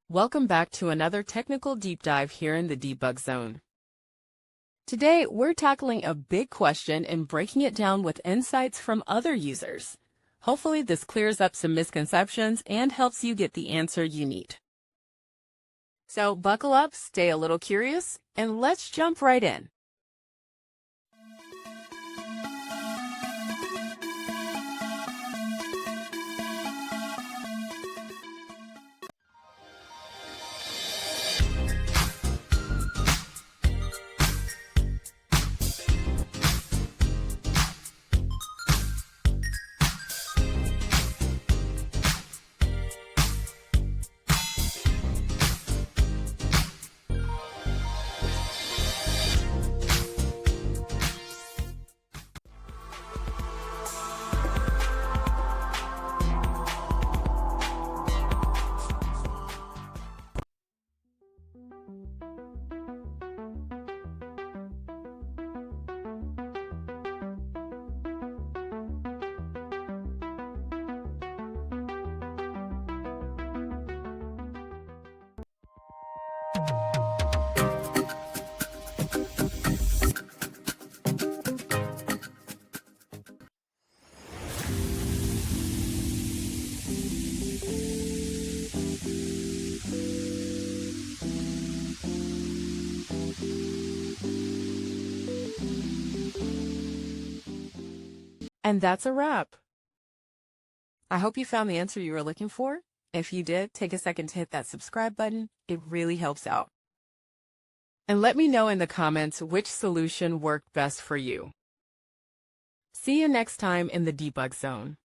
Welcome back to another technical deep dive here in the debug zone. Today, we're tackling a big question and breaking it down with insights from other users. Hopefully, this clears up some misconceptions and helps you get the answer you need. So buckle up, stay a little curious, and let's jump right in. And that's a wrap. I hope you found the answer you were looking for. If you did, take a second to hit that subscribe button. It really helps out. And let me know in the comments which solution worked best for you. See you next time in the debug zone.